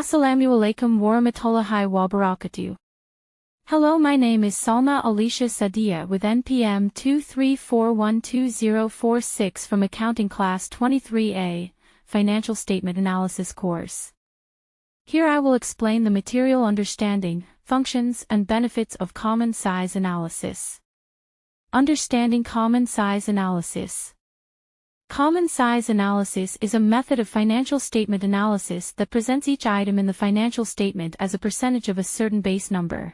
Assalamualaikum warahmatullahi wabarakatuh. Hello, my name is Salma Alisha Sahdiya with NPM 234120046 from Accounting Class 23A, Financial Statement Analysis course. Here I will explain the material understanding, functions and benefits of common size analysis. Understanding common size analysis. Common size analysis is a method of financial statement analysis that presents each item in the financial statement as a percentage of a certain base number.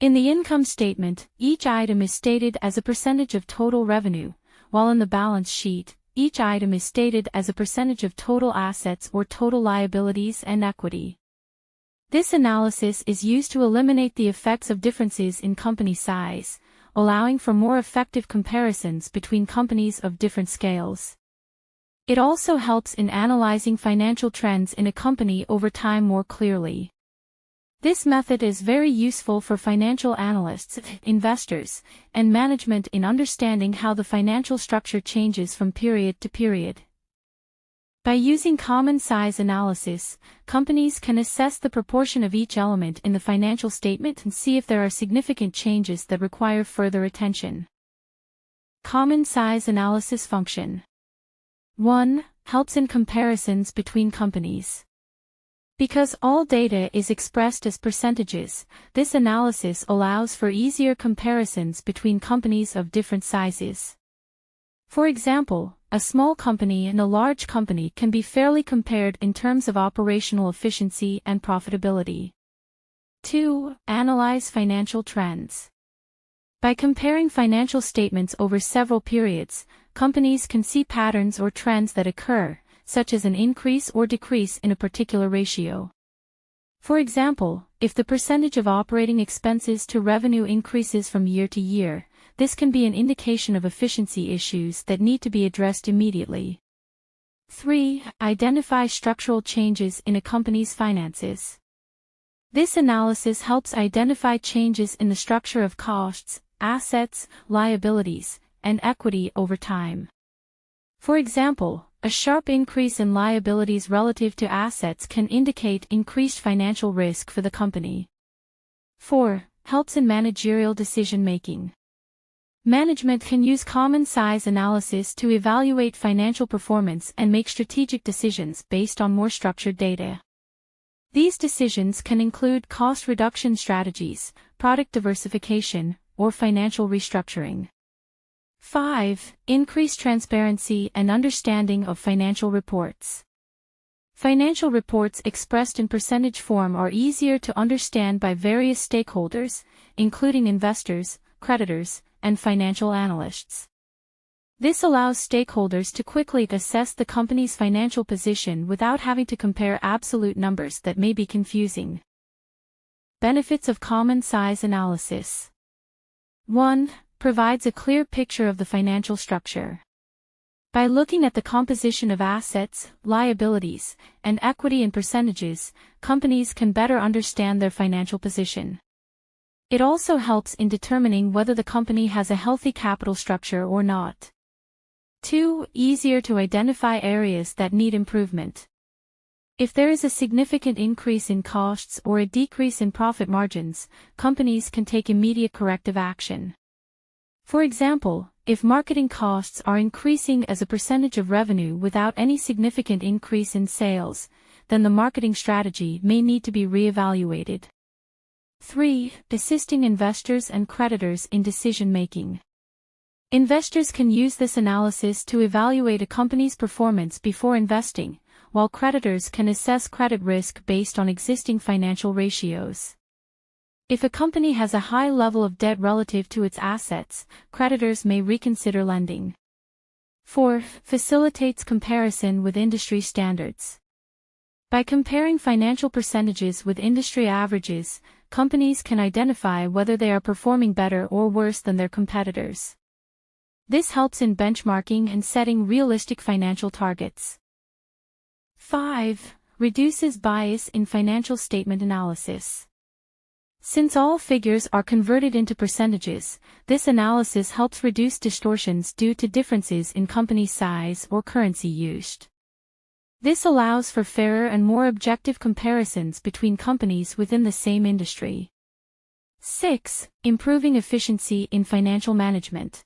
In the income statement, each item is stated as a percentage of total revenue, while in the balance sheet, each item is stated as a percentage of total assets or total liabilities and equity. This analysis is used to eliminate the effects of differences in company size, allowing for more effective comparisons between companies of different scales. It also helps in analyzing financial trends in a company over time more clearly. This method is very useful for financial analysts, investors, and management in understanding how the financial structure changes from period to period. By using common size analysis, companies can assess the proportion of each element in the financial statement and see if there are significant changes that require further attention. Common size analysis function. 1. Helps in comparisons between companies. Because all data is expressed as percentages, this analysis allows for easier comparisons between companies of different sizes. For example, a small company and a large company can be fairly compared in terms of operational efficiency and profitability. 2. Analyze financial trends. By comparing financial statements over several periods, companies can see patterns or trends that occur, such as an increase or decrease in a particular ratio. For example, if the percentage of operating expenses to revenue increases from year to year, this can be an indication of efficiency issues that need to be addressed immediately. 3. Identify structural changes in a company's finances. This analysis helps identify changes in the structure of costs, assets, liabilities, and equity over time. For example, a sharp increase in liabilities relative to assets can indicate increased financial risk for the company. 4. Helps in managerial decision-making. Management can use common size analysis to evaluate financial performance and make strategic decisions based on more structured data. These decisions can include cost reduction strategies, product diversification, or financial restructuring. 5. Increased transparency and understanding of financial reports. Financial reports expressed in percentage form are easier to understand by various stakeholders, including investors, creditors, and financial analysts. This allows stakeholders to quickly assess the company's financial position without having to compare absolute numbers that may be confusing. Benefits of common size analysis. 1. Provides a clear picture of the financial structure. By looking at the composition of assets, liabilities, and equity in percentages, companies can better understand their financial position. It also helps in determining whether the company has a healthy capital structure or not. 2. Easier to identify areas that need improvement. If there is a significant increase in costs or a decrease in profit margins, companies can take immediate corrective action. For example, if marketing costs are increasing as a percentage of revenue without any significant increase in sales, then the marketing strategy may need to be reevaluated. 3. Assisting investors and creditors in decision-making. Investors can use this analysis to evaluate a company's performance before investing, while creditors can assess credit risk based on existing financial ratios. If a company has a high level of debt relative to its assets, creditors may reconsider lending. 4. Facilitates comparison with industry standards. By comparing financial percentages with industry averages, companies can identify whether they are performing better or worse than their competitors. This helps in benchmarking and setting realistic financial targets. 5. Reduces bias in financial statement analysis. Since all figures are converted into percentages, this analysis helps reduce distortions due to differences in company size or currency used. This allows for fairer and more objective comparisons between companies within the same industry. 6. Improving efficiency in financial management.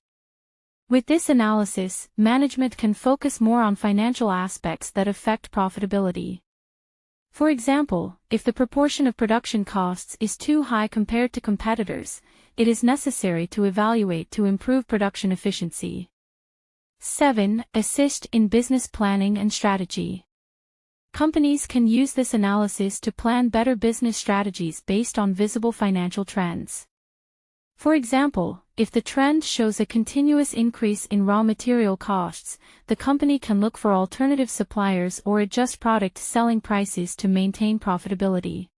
With this analysis, management can focus more on financial aspects that affect profitability. For example, if the proportion of production costs is too high compared to competitors, it is necessary to evaluate to improve production efficiency. 7. Assist in business planning and strategy. Companies can use this analysis to plan better business strategies based on visible financial trends. For example, if the trend shows a continuous increase in raw material costs, the company can look for alternative suppliers or adjust product selling prices to maintain profitability.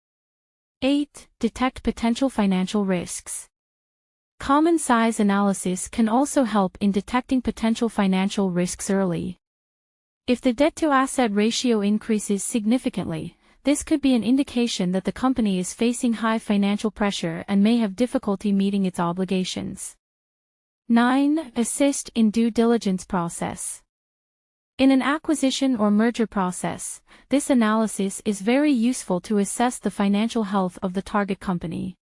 8. Detect potential financial risks. Common size analysis can also help in detecting potential financial risks early. If the debt-to-asset ratio increases significantly, this could be an indication that the company is facing high financial pressure and may have difficulty meeting its obligations. 9. Assist in due diligence process. In an acquisition or merger process, this analysis is very useful to assess the financial health of the target company.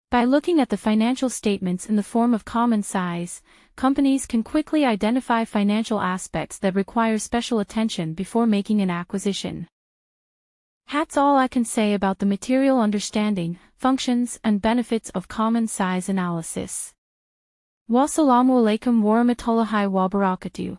By looking at the financial statements in the form of common size, companies can quickly identify financial aspects that require special attention before making an acquisition. That's all I can say about the material understanding, functions, and benefits of common size analysis. Wassalamu alaikum warahmatullahi wabarakatuh.